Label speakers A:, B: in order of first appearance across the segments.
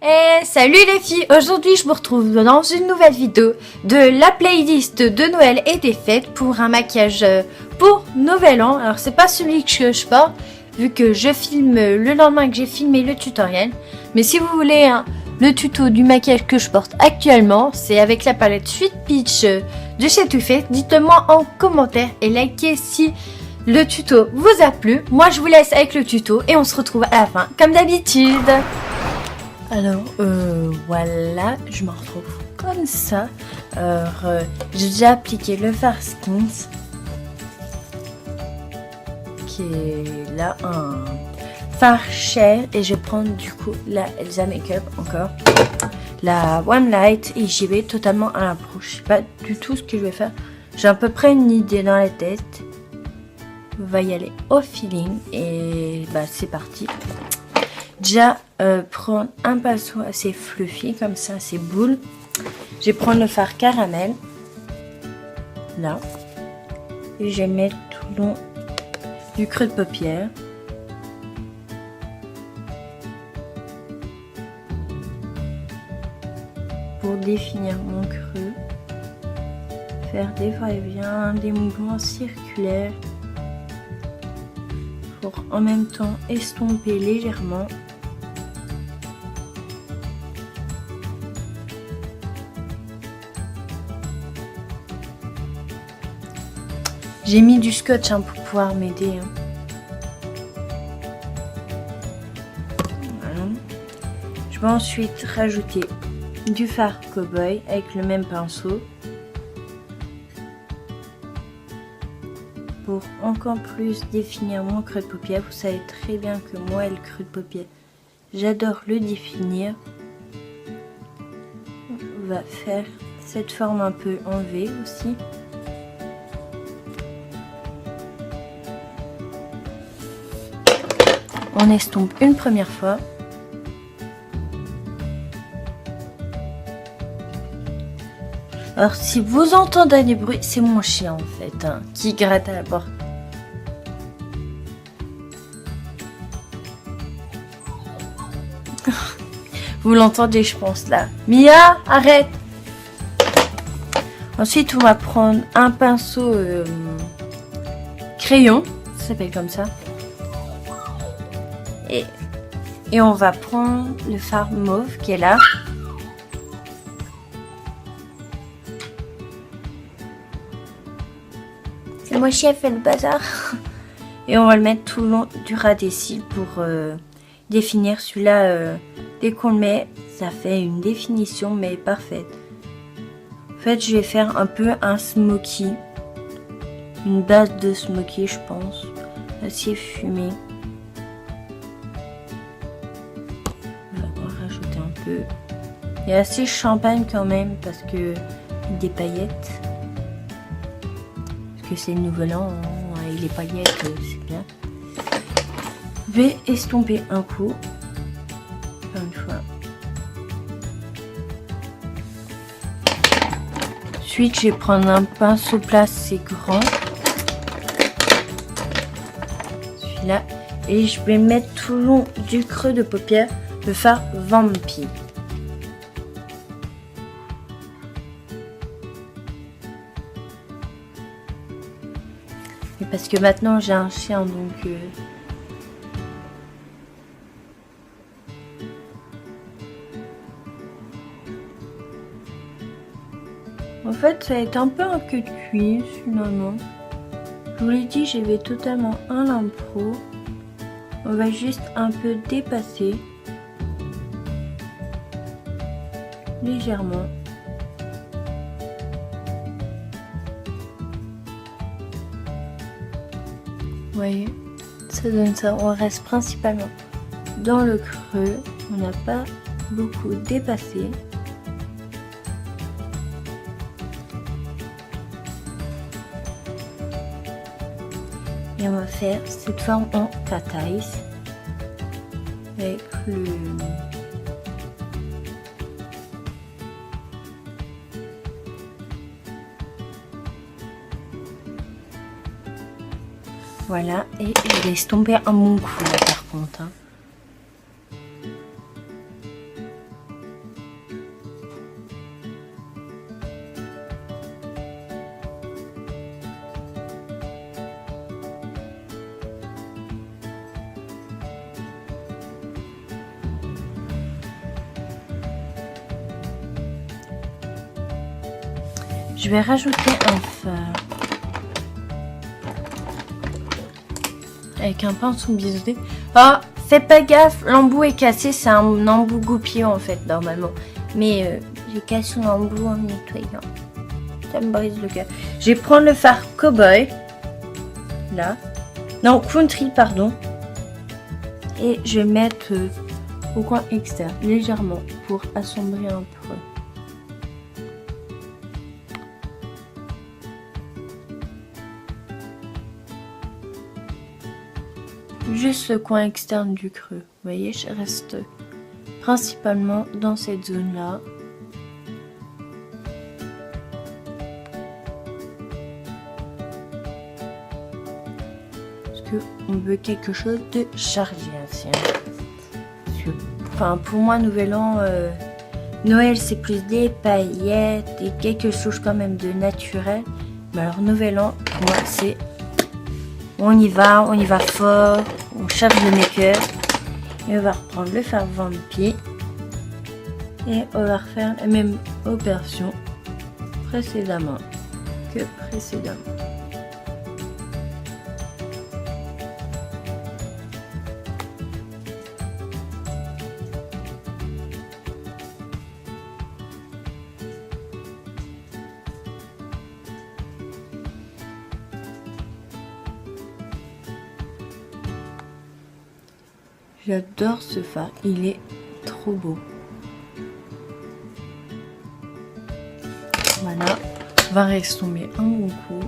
A: Et salut les filles, aujourd'hui je vous retrouve dans une nouvelle vidéo de la playlist de Noël et des fêtes pour un maquillage pour Nouvel An. Alors c'est pas celui que je porte vu que je filme le lendemain que j'ai filmé le tutoriel. Mais si vous voulez le tuto du maquillage que je porte actuellement, c'est avec la palette Sweet Peach de chez Too Faced. Dites-le moi en commentaire et likez si le tuto vous a plu. Moi je vous laisse avec le tuto et on se retrouve à la fin comme d'habitude. Alors voilà, je me retrouve comme ça. Alors j'ai déjà appliqué le Far Skins qui est là, un fard cher, et je vais prendre du coup la Elsa Makeup encore, la One Light, et j'y vais totalement à l'impro. Je sais pas du tout ce que je vais faire. J'ai à peu près une idée dans la tête. On va y aller au feeling et bah c'est parti. Déjà prendre un pinceau assez fluffy comme ça, assez boule. Je vais prendre le fard caramel là et je vais mettre tout le long du creux de paupière. Pour définir mon creux, faire des va-et-vient, des mouvements circulaires pour en même temps estomper légèrement. J'ai mis du scotch pour pouvoir m'aider. Voilà. Je vais ensuite rajouter du fard Cowboy avec le même pinceau pour encore plus définir mon creux de paupière. Vous savez très bien que moi, le creux de paupière, j'adore le définir. On va faire cette forme un peu en V aussi. On estompe une première fois. Alors si vous entendez des bruits, c'est mon chien en fait qui gratte à la porte. Vous l'entendez je pense là. Mia, arrête! Ensuite on va prendre un pinceau crayon, ça s'appelle comme ça. Et on va prendre le fard mauve qui est là. C'est moi qui ai fait le bazar. Et on va le mettre tout le long du ras des cils pour définir. Celui-là, dès qu'on le met, ça fait une définition mais parfaite. En fait, je vais faire un peu un smoky. Une base de smoky, je pense. Assez fumé. Il y a assez champagne quand même parce que des paillettes. Parce que c'est le nouvel an et les paillettes c'est bien. Je vais estomper un coup. Encore une fois. Ensuite je vais prendre un pinceau plat assez grand. Celui-là. Et je vais mettre tout le long du creux de paupière le fard Vampire. Et parce que maintenant j'ai un chien donc en fait ça va être un peu un queue de cuisse finalement. Je vous l'ai dit, j'y vais totalement à l'impro. On va juste un peu dépasser légèrement. Vous voyez, ça donne ça. On reste principalement dans le creux. On n'a pas beaucoup dépassé. Et on va faire cette forme en cat eyes avec le... Voilà, et je laisse tomber un mon cou là par contre. Je vais rajouter un phare. Avec un pinceau biseauté. Ah, fais pas gaffe, l'embout est cassé. C'est un embout goupillon en fait, normalement. Mais j'ai cassé l'embout en nettoyant. Ça me brise le cœur. Je vais prendre le phare Cowboy. Là. Non, Country, pardon. Et je vais mettre au coin externe, légèrement, pour assombrir un peu. Juste le coin externe du creux. Vous voyez, je reste principalement dans cette zone-là. Parce qu'on veut quelque chose de chargé ainsi. Enfin, pour moi, Nouvel An, Noël, c'est plus des paillettes et quelque chose quand même de naturel. Mais alors, Nouvel An, pour moi, c'est... on y va fort, on charge le make-up. Et on va reprendre le fard Vampy. Et on va refaire la même opération précédemment que précédemment. J'adore ce fard, il est trop beau. Voilà, on va retomber un bon coup.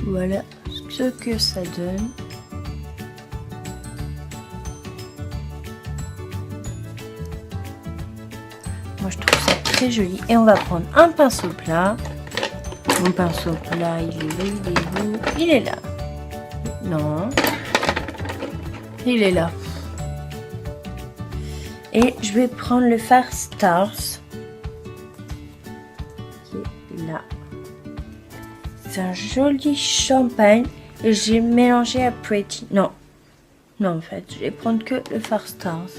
A: Voilà ce que ça donne. Moi je trouve ça très joli. Et on va prendre un pinceau plat. Mon pinceau plat, il est où? Il est là. Non. Il est là. Et je vais prendre le fard Stars. Qui est là. C'est un joli champagne. Et j'ai mélangé à Pretty. Non. Non en fait, je vais prendre que le fard Stars.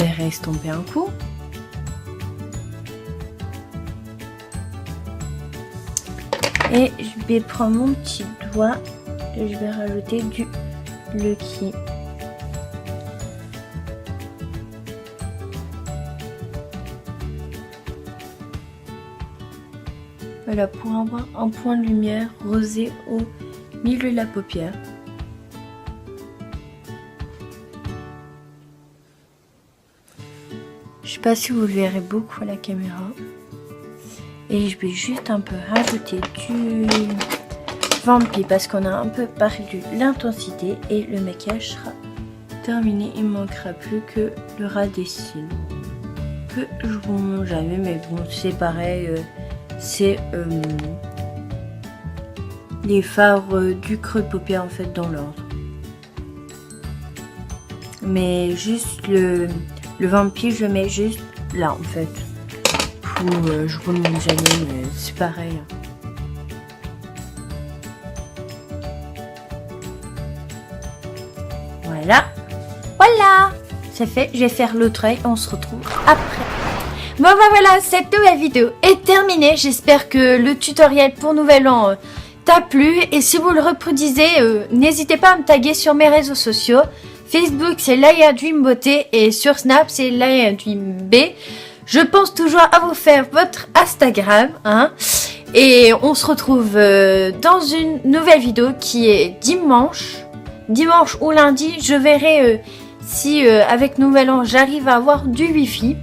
A: Je vais estomper un coup. Et je vais prendre mon petit doigt et je vais rajouter du Lucky. Voilà, pour avoir un point de lumière rosé au milieu de la paupière. Je sais pas si vous le verrez beaucoup à la caméra. Et je vais juste un peu rajouter du Vampy parce qu'on a un peu perdu l'intensité et le maquillage sera terminé. Il ne manquera plus que le ras des cils que je vous montre jamais, mais bon c'est pareil, c'est les fards du creux de paupière en fait dans l'ordre. Mais juste le Vampy je le mets juste là en fait. Je vous le montre jamais, mais c'est pareil. Voilà, c'est fait. Je vais faire l'autre œil. On se retrouve après. Bon bah voilà, cette nouvelle vidéo est terminée. J'espère que le tutoriel pour Nouvel An t'a plu. Et si vous le reproduisez, n'hésitez pas à me taguer sur mes réseaux sociaux. Facebook c'est Laia Dream Beauté et sur Snap c'est Laia Dream B. Je pense toujours à vous faire votre Instagram, hein. Et on se retrouve dans une nouvelle vidéo qui est dimanche ou lundi. Je verrai si avec Nouvel An j'arrive à avoir du wifi.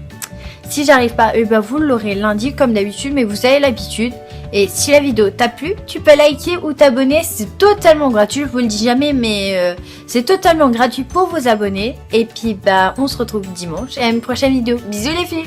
A: Si j'arrive pas, ben vous l'aurez lundi comme d'habitude, mais vous avez l'habitude. Et si la vidéo t'a plu, tu peux liker ou t'abonner, c'est totalement gratuit, je vous le dis jamais, mais c'est totalement gratuit pour vous abonner. Et puis bah on se retrouve dimanche et à une prochaine vidéo. Bisous les filles!